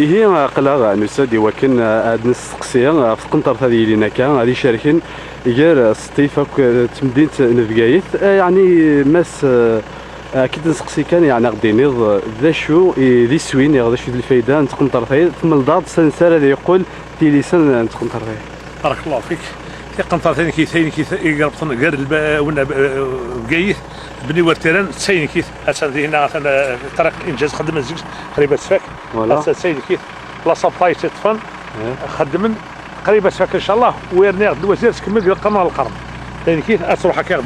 هي قلا نسادي وكن هاد نسقسي في قنطرة هذه لينا كان هذه شاركين غير ستيفا تمدينة نفقايت يعني ماس اكيد نسقسي كان يعني غادي نيض ذا شو ذي سوين غادي شو الفايده نتقنطر فيه ثم الضاد سنسال اللي يقول تيليسان نتقنطر فيه. بارك الله فيك. قنطرة ثاني كي يقربطن غير ونا بقايث بني ورتيران تسين كيث هنا طريق الانجاز خدم الزوج قريبه تفاك ولا تسين كيث لا سابلاي تطفن خدمن قريبه تفاك ان شاء الله ويرني الوزير تكمل القمر القرن ثاني كيث تروح هكا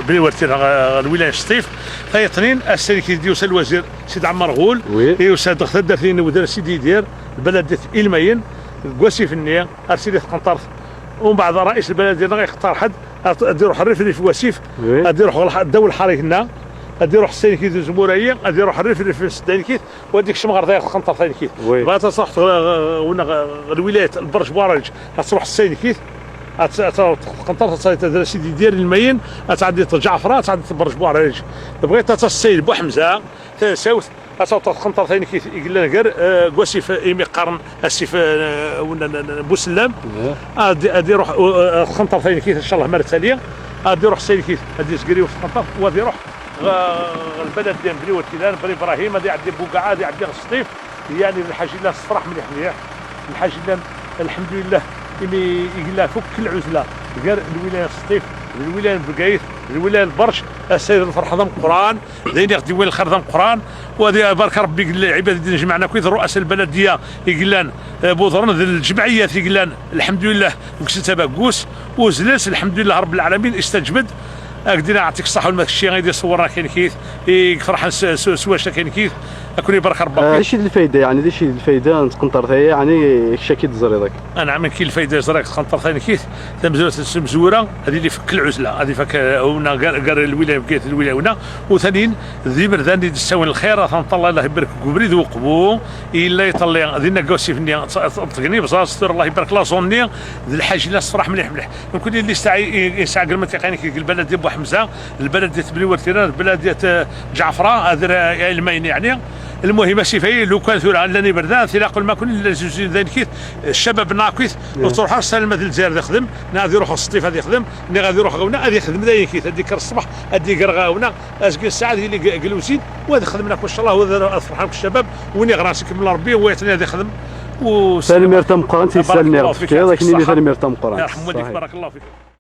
بني ورتيران الولايه سطيف هاي اثنين السنه كي يوصل الوزير سيد عمر غول يوصل دخل ثاني ودار سيدي يدير البلد المين قوسي في النيه ارسلت قنطره ومن بعد رئيس البلد ديالنا يختار حد غادي يروح الريف اللي في وسيف غادي يروح الدوله الحري هنا غادي يروح السينكيت الجمهوريه غادي يروح الريف اللي في السدانكيت وهذيك الشمغر داير القنطر ثانيكيت بغات تصلح الولايه البرج بوارج غتروح السينكيت القنطر تدير سيدي ديال المين غتعدي جعفره تعدي البرج بوارج بغيت السيد بوحمزه تنساوت القنطر ثاني كي يقول لنا غير كواسيف ايمي قرن اسيف بوسلام غادي يروح القنطر ثاني كي ان شاء الله مره ثانيه غادي يروح سيدي كي غادي يسكريو في القنطر وغادي يروح البلد ديال بني وتيلان بني ابراهيم غادي يعدي بوقعه غادي يعدي السطيف يعني الحاج لله الصفرح مليح مليح الحاج لله الحمد لله يقول لها فك العزله غير الولايه السطيف الولايه البقايث الولايه البرش السيد الفرح ضم قران زين يغدي وين الخير ضم قران وهذه بارك ربي العباد ديالنا جمعنا كويس رؤساء البلديه يقول لنا بوضرن الجمعيات يقول لنا الحمد لله وكسيتها باكوس وزلس الحمد لله رب العالمين استجبد اقدر نعطيك الصحه والمكشي غادي يصورنا كاين كيف فرحان سواش كاين كيف اكون يبارك ربك. ايش الفايده يعني ايش الفايده نتقنطر ثاني يعني شاكيت زريضك انا عمل كاين الفايده زريك تقنطر ثاني كيف مزوره هذه اللي فك العزله هذه فك هنا قال الولايه بقيت الولايه هنا وثانيين ذي بردان اللي تساوي الخير الله الله يبارك كبريد وقبو الا يطلع ذينا كوسي في النيه تقني بصاص الله يبارك لا زوني الحاج الناس فرح مليح مليح يمكن اللي يسعى قال ما تيقاني البلد ديال بوحمزه البلد ديال بني ورتيران البلد ديال جعفره هذا المين يعني المهم ماشي فيه لو كان ثورة لاني بردان ثلاق ما كل زوجين ذلك الشباب ناقص وتروح السلمه ديال الجزائر يخدم غادي يروح السطيف غادي يخدم غادي يروح غونا غادي يخدم ذلك هذيك الصباح غادي يقرغاونا اسكي الساعه اللي جلوسين وهذا خدمنا ان شاء الله وهذا فرحان بالشباب وني غراسك من ربي ويعطيني غادي يخدم سالم يرتم قران تيسالني ربك ولكن ثاني يرتم قران يرحم والديك بارك الله فيك.